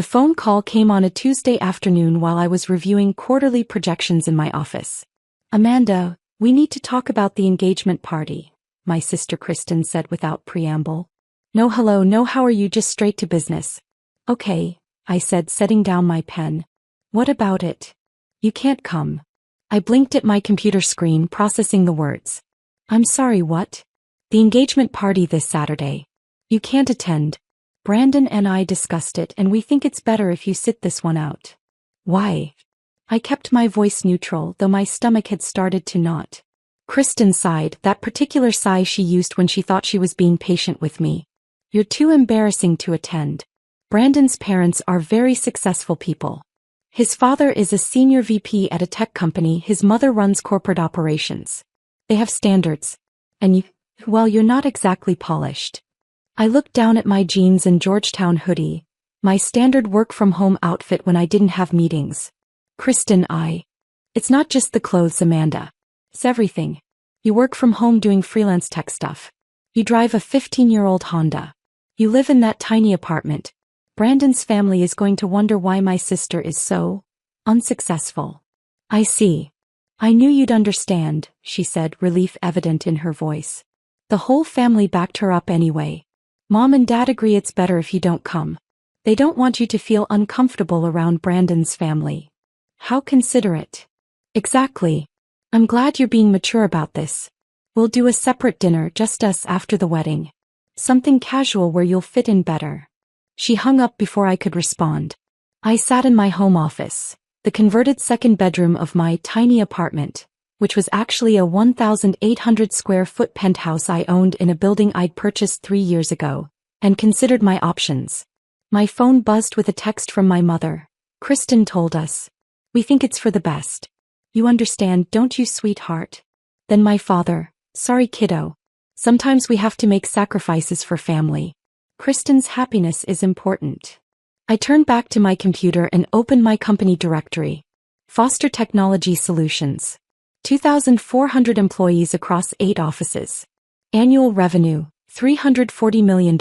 The phone call came on a Tuesday afternoon while I was reviewing quarterly projections in my office. "Amanda, we need to talk about the engagement party," my sister Kristin said without preamble. "No hello, no how are you, just straight to business." "Okay," I said, setting down my pen. "What about it? You can't come." I blinked at my computer screen, processing the words. "I'm sorry, what?" "The engagement party this Saturday. You can't attend. Brandon and I discussed it and we think it's better if you sit this one out." "Why?" I kept my voice neutral, though my stomach had started to knot. Kristin sighed, that particular sigh she used when she thought she was being patient with me. "You're too embarrassing to attend. Brandon's parents are very successful people. His father is a senior VP at a tech company, his mother runs corporate operations. They have standards. And you, well, you're not exactly polished." I looked down at my jeans and Georgetown hoodie, my standard work-from-home outfit when I didn't have meetings. "Kristin, it's not just the clothes, Amanda. It's everything. You work from home doing freelance tech stuff. You drive a 15-year-old Honda. You live in that tiny apartment. Brandon's family is going to wonder why my sister is so unsuccessful." "I see. I knew you'd understand," she said, relief evident in her voice. "The whole family backed her up anyway. Mom and Dad agree it's better if you don't come. They don't want you to feel uncomfortable around Brandon's family." "How considerate." "Exactly. I'm glad you're being mature about this. We'll do a separate dinner, just us, after the wedding. Something casual where you'll fit in better." She hung up before I could respond. I sat in my home office, the converted second bedroom of my tiny apartment, which was actually a 1,800 square foot penthouse I owned in a building I'd purchased 3 years ago, and considered my options. My phone buzzed with a text from my mother. "Kristin told us. We think it's for the best. You understand, don't you, sweetheart?" Then my father. "Sorry, kiddo. Sometimes we have to make sacrifices for family. Kristin's happiness is important." I turned back to my computer and opened my company directory. Foster Technology Solutions. 2,400 employees across 8 offices. Annual revenue, $340 million.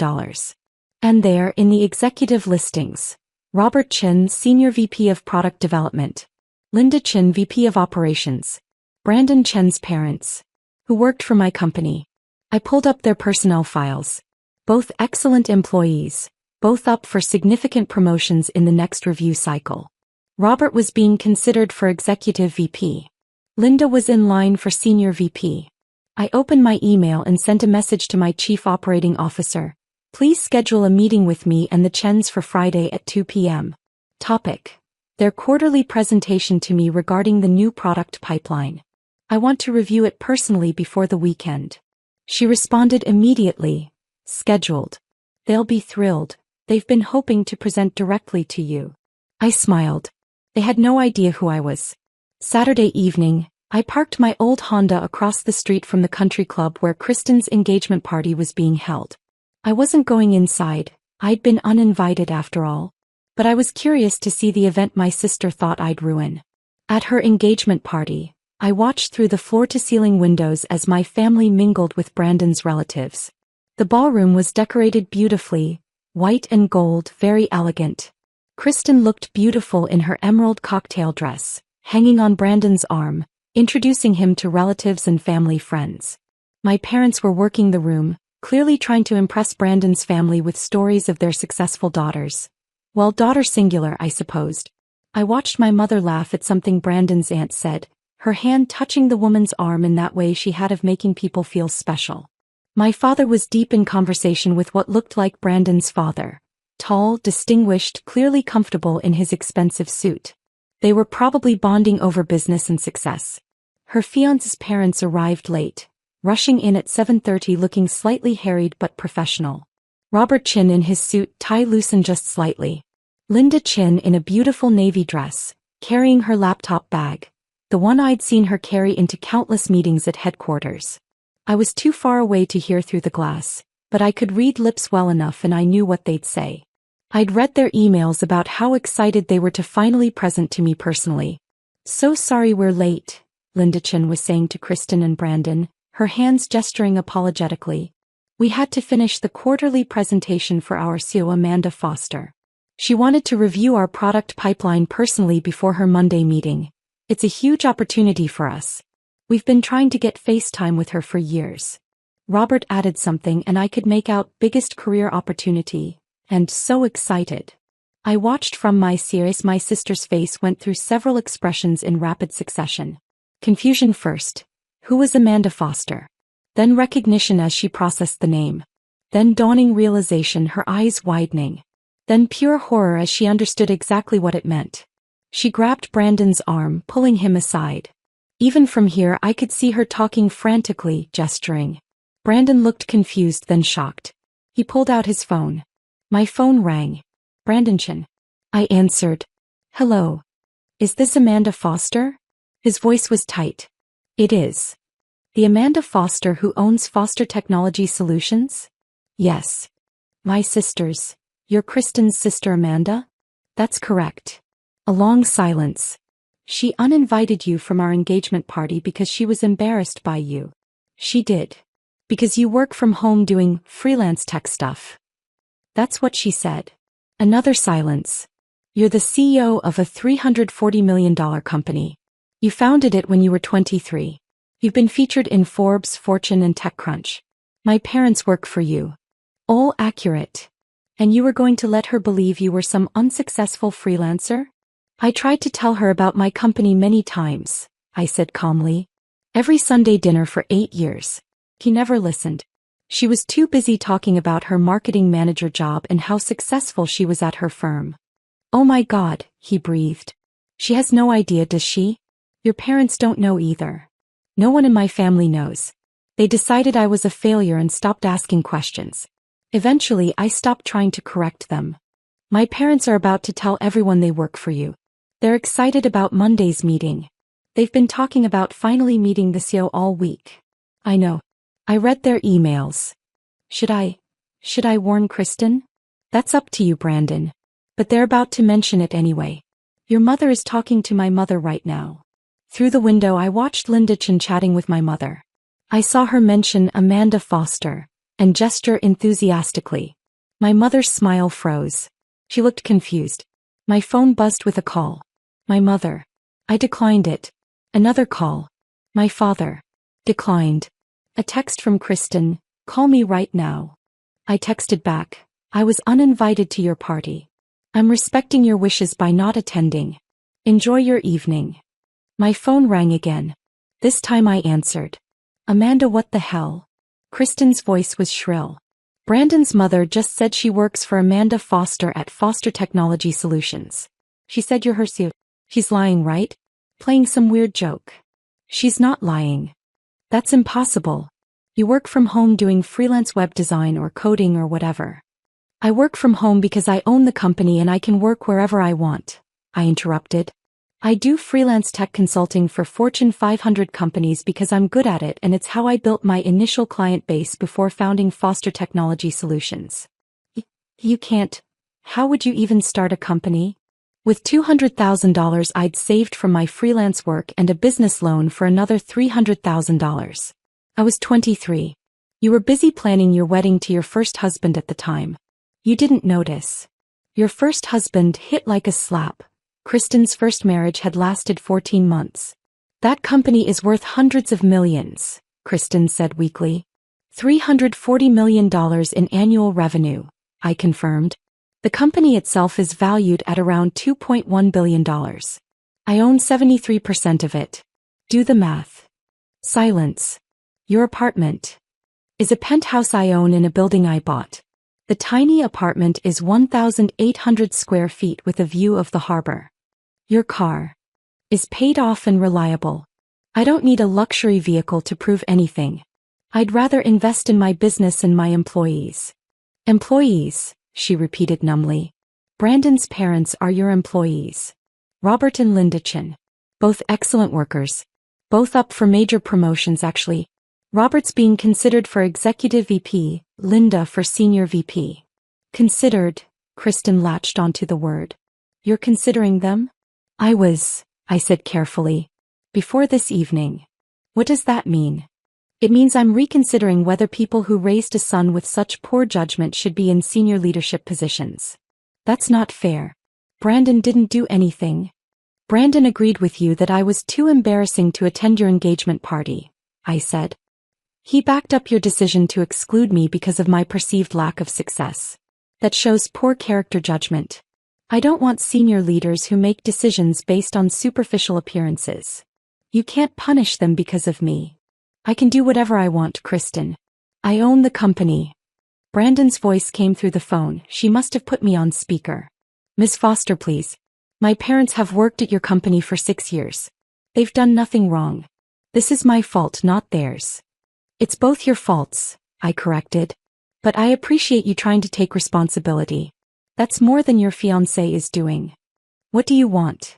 And there, in the executive listings, Robert Chin, Senior VP of Product Development. Linda Chin, VP of Operations. Brandon Chen's parents, who worked for my company. I pulled up their personnel files. Both excellent employees, both up for significant promotions in the next review cycle. Robert was being considered for Executive VP. Linda was in line for Senior VP. I opened my email and sent a message to my Chief Operating Officer. "Please schedule a meeting with me and the Chens for Friday at 2 p.m. Topic: their quarterly presentation to me regarding the new product pipeline. I want to review it personally before the weekend." She responded immediately. "Scheduled. They'll be thrilled. They've been hoping to present directly to you." I smiled. They had no idea who I was. Saturday evening, I parked my old Honda across the street from the country club where Kristin's engagement party was being held. I wasn't going inside, I'd been uninvited after all. But I was curious to see the event my sister thought I'd ruin. At her engagement party, I watched through the floor-to-ceiling windows as my family mingled with Brandon's relatives. The ballroom was decorated beautifully, white and gold, very elegant. Kristin looked beautiful in her emerald cocktail dress, hanging on Brandon's arm, introducing him to relatives and family friends. My parents were working the room, clearly trying to impress Brandon's family with stories of their successful daughters. Well, daughter singular, I supposed. I watched my mother laugh at something Brandon's aunt said, her hand touching the woman's arm in that way she had of making people feel special. My father was deep in conversation with what looked like Brandon's father. Tall, distinguished, clearly comfortable in his expensive suit. They were probably bonding over business and success. Her fiancé's parents arrived late, rushing in at 7:30 looking slightly harried but professional. Robert Chin in his suit, tie loosened just slightly. Linda Chin in a beautiful navy dress, carrying her laptop bag, the one I'd seen her carry into countless meetings at headquarters. I was too far away to hear through the glass, but I could read lips well enough and I knew what they'd say. I'd read their emails about how excited they were to finally present to me personally. "So sorry we're late," Linda Chin was saying to Kristin and Brandon, her hands gesturing apologetically. "We had to finish the quarterly presentation for our CEO Amanda Foster. She wanted to review our product pipeline personally before her Monday meeting. It's a huge opportunity for us. We've been trying to get FaceTime with her for years. Robert added something and I could make out biggest career opportunity, and so excited. I watched from my series. My sister's face went through several expressions in rapid succession. Confusion first. Who was Amanda Foster? Then recognition as she processed the name. Then dawning realization, her eyes widening. Then pure horror as she understood exactly what it meant. She grabbed Brandon's arm, pulling him aside. Even from here I could see her talking frantically, gesturing. Brandon looked confused, then shocked. He pulled out his phone. My phone rang. Brandonchan. I answered. Hello. Is this Amanda Foster? His voice was tight. It is. The Amanda Foster who owns Foster Technology Solutions? Yes. My sister's. You're Kristin's sister Amanda? That's correct. A long silence. She uninvited you from our engagement party because she was embarrassed by you. She did. Because you work from home doing freelance tech stuff. That's what she said. Another silence. You're the CEO of a $340 million company. You founded it when you were 23. You've been featured in Forbes, Fortune, and TechCrunch. My parents work for you. All accurate. And you were going to let her believe you were some unsuccessful freelancer? I tried to tell her about my company many times, I said calmly. Every Sunday dinner for 8 years. He never listened. She was too busy talking about her marketing manager job and how successful she was at her firm. Oh my God, he breathed. She has no idea, does she? Your parents don't know either. No one in my family knows. They decided I was a failure and stopped asking questions. Eventually, I stopped trying to correct them. My parents are about to tell everyone they work for you. They're excited about Monday's meeting. They've been talking about finally meeting the CEO all week. I know. I read their emails. Should I warn Kristin? That's up to you, Brandon. But they're about to mention it anyway. Your mother is talking to my mother right now. Through the window I watched Lindachan chatting with my mother. I saw her mention Amanda Foster, and gesture enthusiastically. My mother's smile froze. She looked confused. My phone buzzed with a call. My mother. I declined it. Another call. My father. Declined. A text from Kristin, call me right now. I texted back, I was uninvited to your party. I'm respecting your wishes by not attending. Enjoy your evening. My phone rang again. This time I answered. Amanda, what the hell? Kristin's voice was shrill. Brandon's mother just said she works for Amanda Foster at Foster Technology Solutions. She said you're her suit. She's lying, right? Playing some weird joke. She's not lying. That's impossible. You work from home doing freelance web design or coding or whatever. I work from home because I own the company and I can work wherever I want, I interrupted. I do freelance tech consulting for Fortune 500 companies because I'm good at it and it's how I built my initial client base before founding Foster Technology Solutions. You can't. How would you even start a company? With $200,000 I'd saved from my freelance work and a business loan for another $300,000. I was 23. You were busy planning your wedding to your first husband at the time. You didn't notice. Your first husband hit like a slap. Kristin's first marriage had lasted 14 months. That company is worth hundreds of millions, Kristin said weakly. $340 million in annual revenue, I confirmed. The company itself is valued at around $2.1 billion. I own 73% of it. Do the math. Silence. Your apartment is a penthouse I own in a building I bought. The tiny apartment is 1,800 square feet with a view of the harbor. Your car is paid off and reliable. I don't need a luxury vehicle to prove anything. I'd rather invest in my business and my employees. Employees, she repeated numbly. Brandon's parents are your employees. Robert and Lindachan. Both excellent workers. Both up for major promotions actually. Robert's being considered for Executive VP, Linda for Senior VP. Considered, Kristin latched onto the word. You're considering them? I said carefully. Before this evening. What does that mean? It means I'm reconsidering whether people who raised a son with such poor judgment should be in senior leadership positions. That's not fair. Brandon didn't do anything. Brandon agreed with you that I was too embarrassing to attend your engagement party, I said. He backed up your decision to exclude me because of my perceived lack of success. That shows poor character judgment. I don't want senior leaders who make decisions based on superficial appearances. You can't punish them because of me. I can do whatever I want, Kristin. I own the company. Brandon's voice came through the phone. She must have put me on speaker. Miss Foster, please. My parents have worked at your company for 6 years. They've done nothing wrong. This is my fault, not theirs. It's both your faults, I corrected. But I appreciate you trying to take responsibility. That's more than your fiancé is doing. What do you want?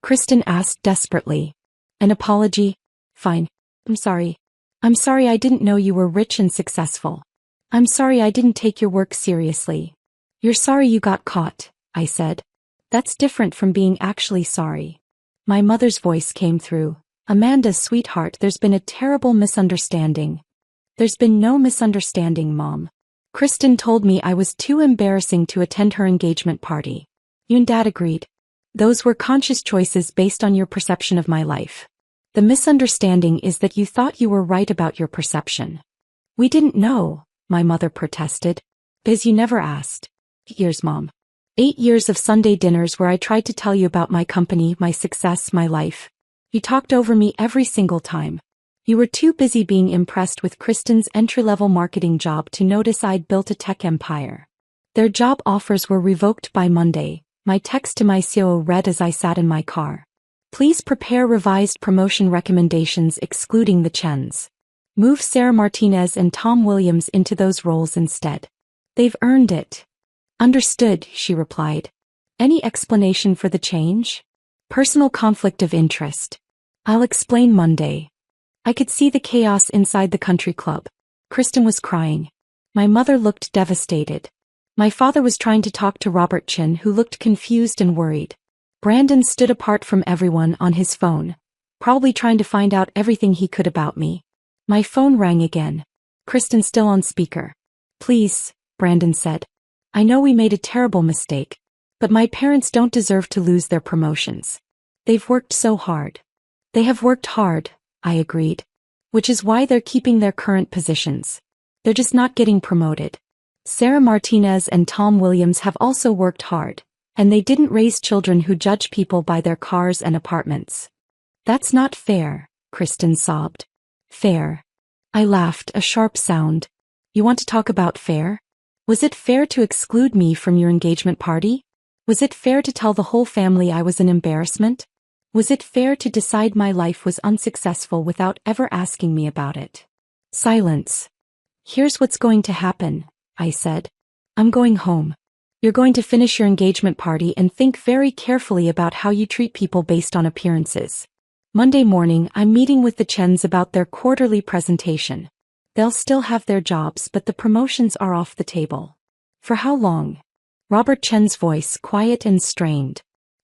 Kristin asked desperately. An apology? Fine. I'm sorry. I'm sorry I didn't know you were rich and successful. I'm sorry I didn't take your work seriously. You're sorry you got caught, I said. That's different from being actually sorry. My mother's voice came through. Amanda, sweetheart, there's been a terrible misunderstanding. There's been no misunderstanding, Mom. Kristin told me I was too embarrassing to attend her engagement party. You and Dad agreed. Those were conscious choices based on your perception of my life. The misunderstanding is that you thought you were right about your perception. We didn't know, my mother protested. Biz, you never asked. 8 years, Mom. 8 years of Sunday dinners where I tried to tell you about my company, my success, my life. You talked over me every single time. You were too busy being impressed with Kristin's entry-level marketing job to notice I'd built a tech empire. Their job offers were revoked by Monday. My text to my COO read as I sat in my car. Please prepare revised promotion recommendations excluding the Chens. Move Sarah Martinez and Tom Williams into those roles instead. They've earned it. Understood, she replied. Any explanation for the change? Personal conflict of interest. I'll explain Monday. I could see the chaos inside the country club. Kristin was crying. My mother looked devastated. My father was trying to talk to Robert Chin, who looked confused and worried. Brandon stood apart from everyone on his phone, probably trying to find out everything he could about me. My phone rang again. Kristin still on speaker. Please, Brandon said. I know we made a terrible mistake, but my parents don't deserve to lose their promotions. They've worked so hard. They have worked hard, I agreed. Which is why they're keeping their current positions. They're just not getting promoted. Sarah Martinez and Tom Williams have also worked hard, and they didn't raise children who judge people by their cars and apartments. That's not fair, Kristin sobbed. Fair. I laughed, a sharp sound. You want to talk about fair? Was it fair to exclude me from your engagement party? Was it fair to tell the whole family I was an embarrassment? Was it fair to decide my life was unsuccessful without ever asking me about it? Silence. Here's what's going to happen, I said. I'm going home. You're going to finish your engagement party and think very carefully about how you treat people based on appearances. Monday morning, I'm meeting with the Chens about their quarterly presentation. They'll still have their jobs, but the promotions are off the table. For how long? Robert Chen's voice, quiet and strained.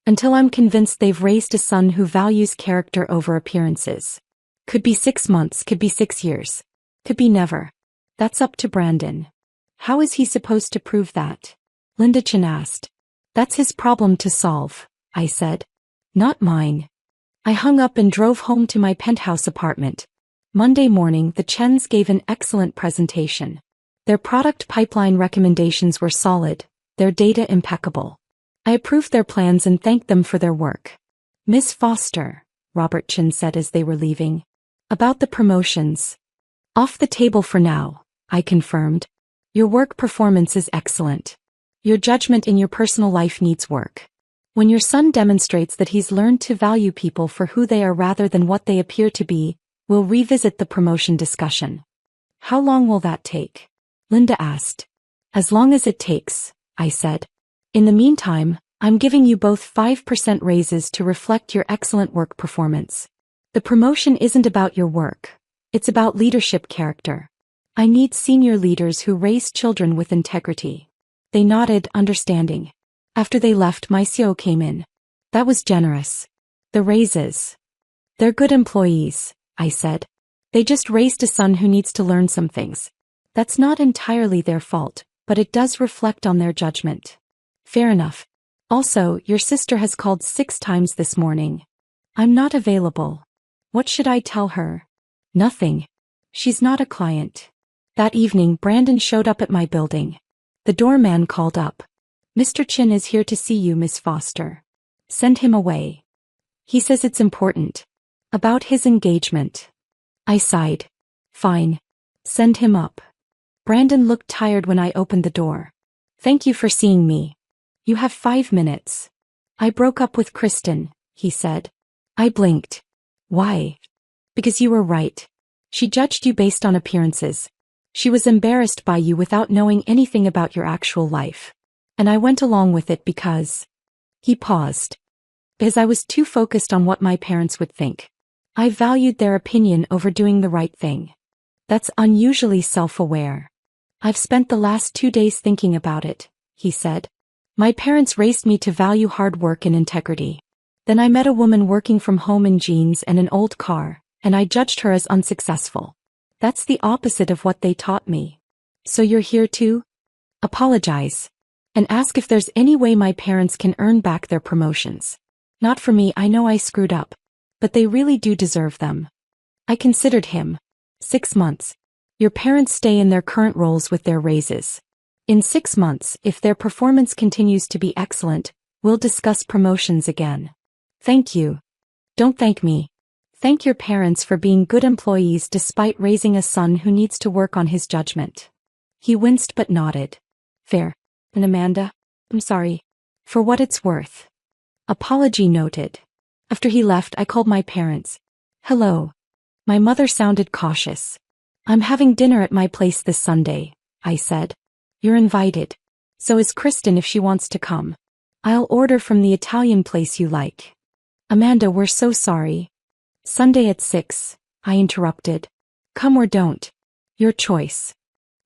Until I'm convinced they've raised a son who values character over appearances. Could be 6 months, could be 6 years. Could be never. That's up to Brandon. How is he supposed to prove that? Linda Chen asked. That's his problem to solve, I said. Not mine. I hung up and drove home to my penthouse apartment. Monday morning, the Chens gave an excellent presentation. Their product pipeline recommendations were solid, their data impeccable. I approved their plans and thanked them for their work. Miss Foster, Robert Chin said as they were leaving. About the promotions. Off the table for now, I confirmed. Your work performance is excellent. Your judgment in your personal life needs work. When your son demonstrates that he's learned to value people for who they are rather than what they appear to be, we'll revisit the promotion discussion. How long will that take? Linda asked. As long as it takes, I said. In the meantime, I'm giving you both 5% raises to reflect your excellent work performance. The promotion isn't about your work. It's about leadership character. I need senior leaders who raise children with integrity. They nodded, understanding. After they left, my CO came in. That was generous. The raises. They're good employees, I said. They just raised a son who needs to learn some things. That's not entirely their fault, but it does reflect on their judgment. Fair enough. Also, your sister has called 6 times this morning. I'm not available. What should I tell her? Nothing. She's not a client. That evening, Brandon showed up at my building. The doorman called up. Mr. Chin is here to see you, Miss Foster. Send him away. He says it's important. About his engagement. I sighed. Fine. Send him up. Brandon looked tired when I opened the door. Thank you for seeing me. You have 5 minutes. I broke up with Kristin, he said. I blinked. Why? Because you were right. She judged you based on appearances. She was embarrassed by you without knowing anything about your actual life. And I went along with it because... He paused. Because I was too focused on what my parents would think. I valued their opinion over doing the right thing. That's unusually self-aware. I've spent the last 2 days thinking about it, he said. My parents raised me to value hard work and integrity. Then I met a woman working from home in jeans and an old car, and I judged her as unsuccessful. That's the opposite of what they taught me. So you're here to apologize and ask if there's any way my parents can earn back their promotions. Not for me, I know I screwed up, but they really do deserve them. I considered him. 6 months. Your parents stay in their current roles with their raises. In 6 months, if their performance continues to be excellent, we'll discuss promotions again. Thank you. Don't thank me. Thank your parents for being good employees despite raising a son who needs to work on his judgment. He winced but nodded. Fair. And Amanda? I'm sorry. For what it's worth. Apology noted. After he left, I called my parents. Hello. My mother sounded cautious. I'm having dinner at my place this Sunday, I said. You're invited. So is Kristin if she wants to come. I'll order from the Italian place you like. Amanda, we're so sorry. Sunday at 6, I interrupted. Come or don't. Your choice.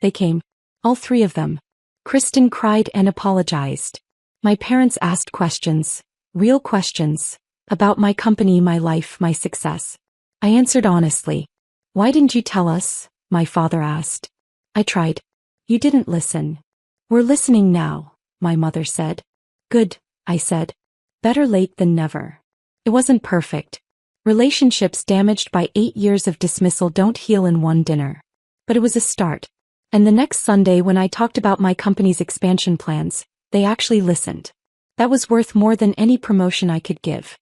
They came. All 3 of them. Kristin cried and apologized. My parents asked questions. Real questions. About my company, my life, my success. I answered honestly. Why didn't you tell us? My father asked. I tried. You didn't listen. We're listening now, my mother said. Good, I said. Better late than never. It wasn't perfect. Relationships damaged by 8 years of dismissal don't heal in one dinner. But it was a start. And the next Sunday when I talked about my company's expansion plans, they actually listened. That was worth more than any promotion I could give.